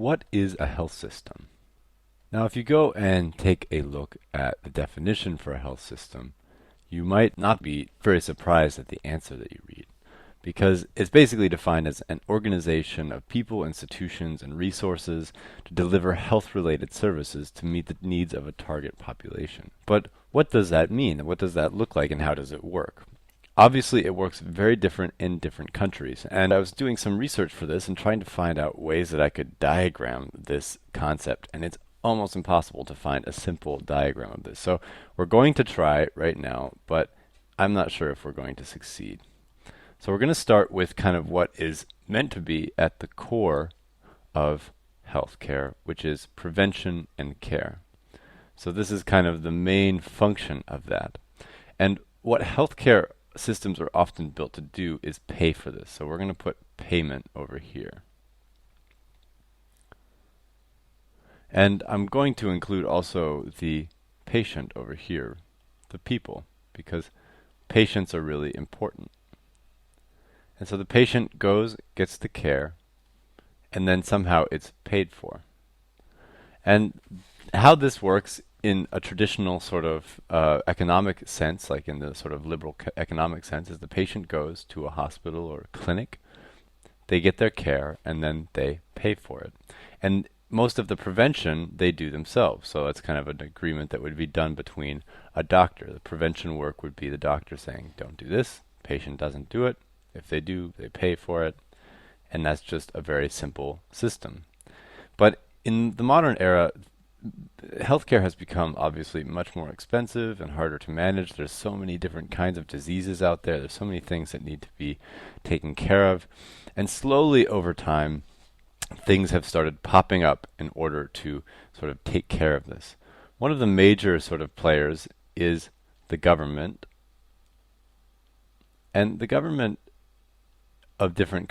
What is a health system? Now, if you go and take a look at the definition for a health system, you might not be very surprised at the answer that you read, because it's basically defined as an organization of people, institutions, and resources to deliver health-related services to meet the needs of a target population. But what does that mean? What does that look like, and how does it work? Obviously, it works very different in different countries, and I was doing some research for this and trying to find out ways that I could diagram this concept, and it's almost impossible to find a simple diagram of this. So we're going to try right now, but I'm not sure if we're going to succeed. So we're going to start with kind of what is meant to be at the core of healthcare, which is prevention and care. So this is kind of the main function of that. And what healthcare systems are often built to do is pay for this. So we're going to put payment over here. And I'm going to include also the patient over here, the people, because patients are really important. And so the patient goes, gets the care, and then somehow it's paid for. And how this works in a traditional sort of economic sense, like in the sort of liberal economic sense, is the patient goes to a hospital or a clinic, they get their care, and then they pay for it. And most of the prevention they do themselves. So it's kind of an agreement that would be done between a doctor. The prevention work would be the doctor saying, don't do this, patient doesn't do it. If they do, they pay for it. And that's just a very simple system. But in the modern era, healthcare has become obviously much more expensive and harder to manage. There's so many different kinds of diseases out there. There's so many things that need to be taken care of. And slowly over time, things have started popping up in order to sort of take care of this. One of the major sort of players is the government. And the governments of different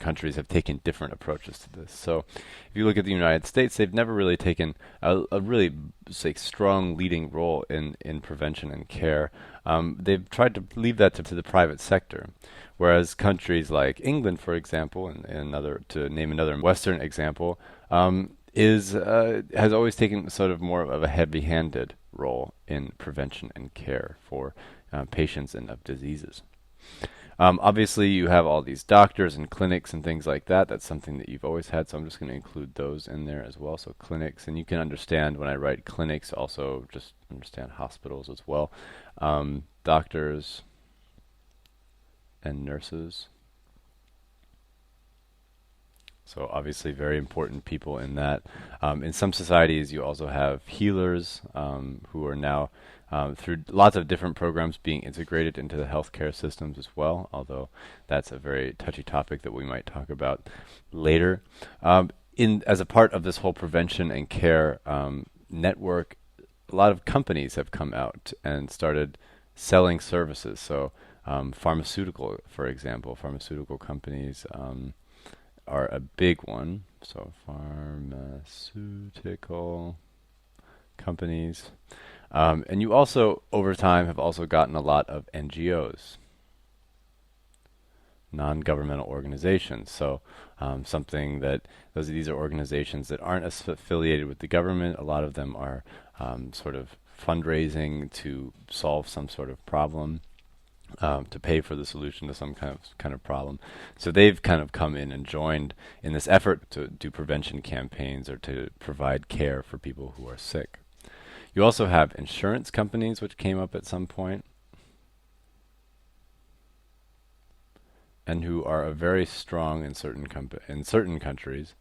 countries have taken different approaches to this. So if you look at the United States, they've never really taken a really strong leading role in prevention and care. They've tried to leave that to the private sector. Whereas countries like England, for example, and to name another Western example, has always taken sort of more of a heavy-handed role in prevention and care for patients and of diseases. Obviously, you have all these doctors and clinics and things like that. That's something that you've always had, so I'm just going to include those in there as well. So clinics, and you can understand when I write clinics, also just understand hospitals as well. Doctors and nurses. So obviously very important people in that. In some societies, you also have healers who are now, through lots of different programs, being integrated into the healthcare systems as well, although that's a very touchy topic that we might talk about later. As a part of this whole prevention and care network, a lot of companies have come out and started selling services. So pharmaceutical, for example, pharmaceutical companies are a big one. So pharmaceutical companies. And you also, over time, have also gotten a lot of NGOs, non-governmental organizations. So these are organizations that aren't affiliated with the government. A lot of them are sort of fundraising to solve some sort of problem. To pay for the solution to some kind of problem. So they've kind of come in and joined in this effort to do prevention campaigns or to provide care for people who are sick. You also have insurance companies, which came up at some point, and who are a very strong in certain countries,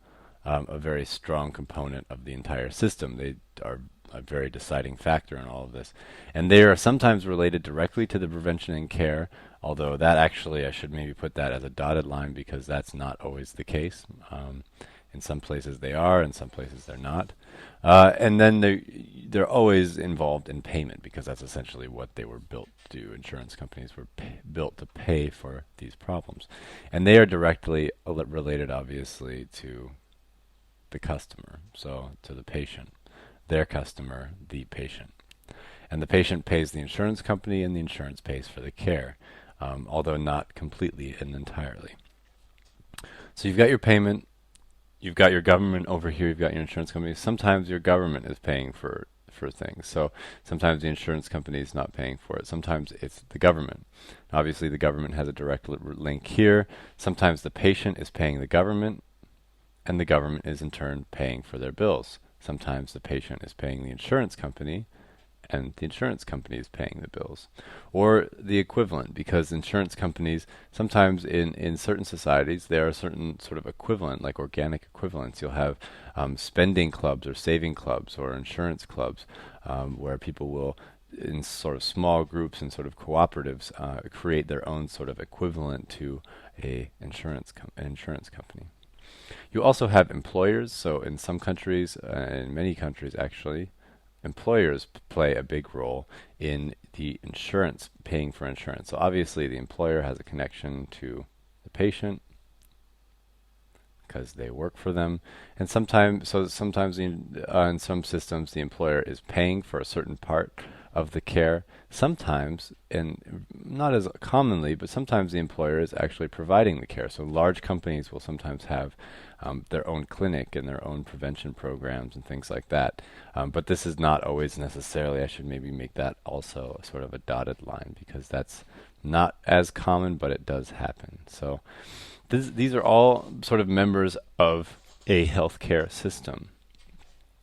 a very strong component of the entire system. They are a very deciding factor in all of this. And they are sometimes related directly to the prevention and care, although that actually, I should maybe put that as a dotted line because that's not always the case. In some places they are, in some places they're not. And then they're always involved in payment because that's essentially what they were built to do. Insurance companies were built to pay for these problems. And they are directly related, obviously, to the customer, so to the patient. Their customer, the patient. And the patient pays the insurance company and the insurance pays for the care, although not completely and entirely. So you've got your payment, you've got your government over here, you've got your insurance company. Sometimes your government is paying for things. So sometimes the insurance company is not paying for it. Sometimes it's the government. Obviously, the government has a direct link here. Sometimes the patient is paying the government, and the government is in turn paying for their bills. Sometimes the patient is paying the insurance company, and the insurance company is paying the bills. Or the equivalent, because insurance companies, sometimes in certain societies, there are certain sort of equivalent, like organic equivalents. You'll have spending clubs or saving clubs or insurance clubs where people will, in sort of small groups and sort of cooperatives, create their own sort of equivalent to an insurance company. You also have employers. So in some countries, in many countries actually, employers play a big role in the insurance, paying for insurance. So obviously the employer has a connection to the patient because they work for them. And sometimes in some systems, the employer is paying for a certain part of the care. Sometimes, and not as commonly, but sometimes the employer is actually providing the care. So large companies will sometimes have their own clinic and their own prevention programs and things like that. But this is not always necessarily, I should maybe make that also a sort of a dotted line, because that's not as common, but it does happen. So these are all sort of members of a healthcare system.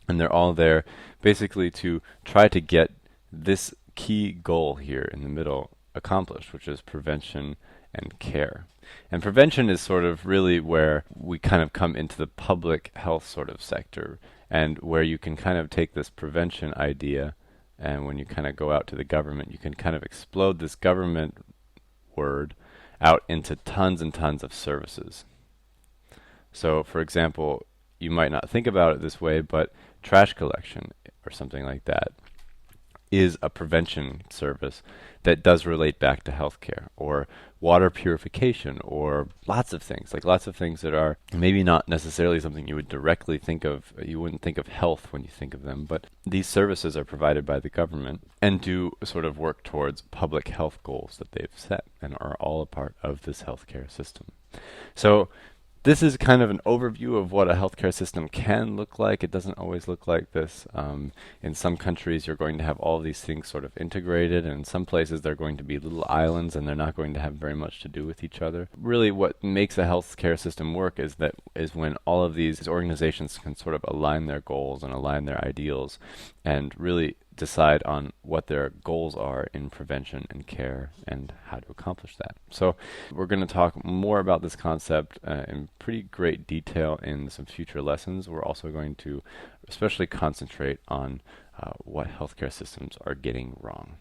And they're all there basically to try to get this key goal here in the middle accomplished, which is prevention and care. And prevention is sort of really where we kind of come into the public health sort of sector, and where you can kind of take this prevention idea, and when you kind of go out to the government, you can kind of explode this government word out into tons and tons of services. So, for example, you might not think about it this way, but trash collection or something like that is a prevention service that does relate back to healthcare, or water purification, or lots of things that are maybe not necessarily something you would directly think of. You wouldn't think of health when you think of them, but these services are provided by the government and do sort of work towards public health goals that they've set and are all a part of this healthcare system. So this is kind of an overview of what a healthcare system can look like. It doesn't always look like this. In some countries, you're going to have all these things sort of integrated, and in some places, they're going to be little islands, and they're not going to have very much to do with each other. Really, what makes a healthcare system work is when all of these organizations can sort of align their goals and align their ideals, and really decide on what their goals are in prevention and care and how to accomplish that. So we're going to talk more about this concept in pretty great detail in some future lessons. We're also going to especially concentrate on what healthcare systems are getting wrong.